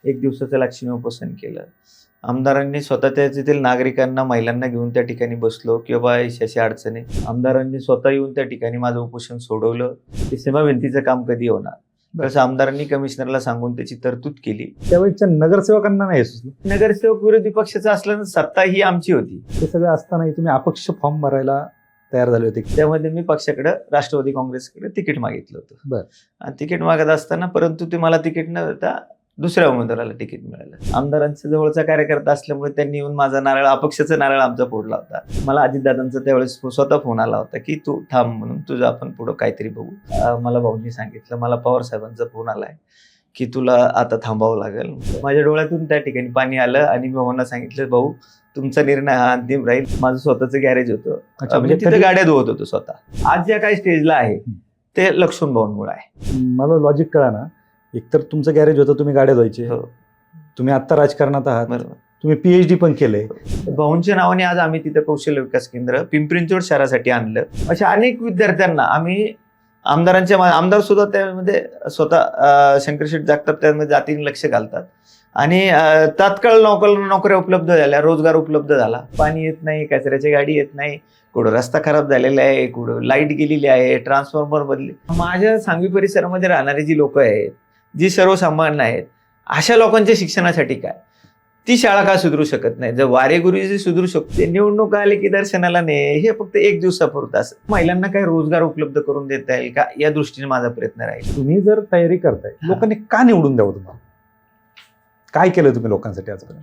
एक दिवसाचं लक्षणीय उपोषण केलं. आमदारांनी स्वतः त्या तेथील नागरिकांना, महिलांना घेऊन त्या ठिकाणी बसलो की बाबा अशी अडचणी. आमदारांनी स्वतः येऊन त्या ठिकाणी माझं उपोषण सोडवलं. की सीमा भिंतीचं काम कधी होणार, तसं आमदारांनी कमिशनरला सांगून त्याची तरतूद केली. त्यावेळेच्या नगरसेवकांना नाही सुचलं. नगरसेवक विरोधी पक्षाचा असल्यानं सत्ता ही आमची होती. ते सगळं असतानाही तुम्ही अपक्ष फॉर्म भरायला तयार झाले होते. त्यामध्ये मी पक्षाकडे, राष्ट्रवादी काँग्रेसकडे तिकीट मागितलं होतं. बरं. आणि तिकीट मागत असताना परंतु ते मला तिकीट न देता दुसऱ्या उमेदवाराला तिकीट मिळालं. आमदारांचा जवळचा कार्यकर्ता असल्यामुळे त्यांनी येऊन माझा नारळ, अपक्षाचा नारळ आमचा फोडला होता. मला अजितदादांचा त्यावेळेस स्वतः फोन आला होता की तू थांब म्हणून, तुझं आपण पुढं काहीतरी बघू. मला भाऊंनी सांगितलं, मला पवार साहेबांचा फोन आलाय की तुला आता थांबावं लागेल. माझ्या डोळ्यातून त्या ठिकाणी पाणी आलं आणि मी भाऊंना सांगितलं, भाऊ तुमचा निर्णय हा अंतिम राहील. माझं स्वतःचं गॅरेज होतं, म्हणजे तिथे गाड्या धुवत होतो स्वतः. आज ज्या काही स्टेजला आहे ते लक्ष्मण भाऊंमुळे आहे. मला लॉजिक कळा ना, एकतर तुमचं गॅरेज होतं, तुम्ही गाड्या धुवायचे, तुम्ही आता राजकारणात आहात, बरोबर. तुम्ही PhD पण केलंय. भाऊंच्या नावाने आज आम्ही तिथं कौशल्य विकास केंद्र पिंपरी चिंचवड शहरासाठी आणलं. अशा अनेक विद्यार्थ्यांना आम्ही आमदार सुद्धा त्यामध्ये स्वतः शंकरशेठ जागताप त्यामध्ये जातीने लक्ष घालतात. आणि तात्काळ नोकऱ्या उपलब्ध झाल्या, रोजगार उपलब्ध झाला. पाणी येत नाही, कचऱ्याची गाडी येत नाही, कुठं रस्ता खराब झालेला आहे, कुठं लाईट गेलेली आहे, ट्रान्सफॉर्मर बदले. माझ्या सांगवी परिसरामध्ये राहणारी जी लोक आहेत, जी सर्वसामान्य आहेत, अशा लोकांच्या शिक्षणासाठी काय ती शाळा का सुधरू शकत नाही? जर वारे गुरुजी सुधरू शकते, निवडणूक आले की दर्शनाला नाही, हे फक्त एक दिवसापुरतं असं. महिलांना काही रोजगार उपलब्ध करून देता येईल का, या दृष्टीने माझा प्रयत्न राहील. तुम्ही जर तयारी करताय, लोकांनी का निवडून द्यावं तुम्हाला? काय केलं तुम्ही लोकांसाठी आजपर्यंत?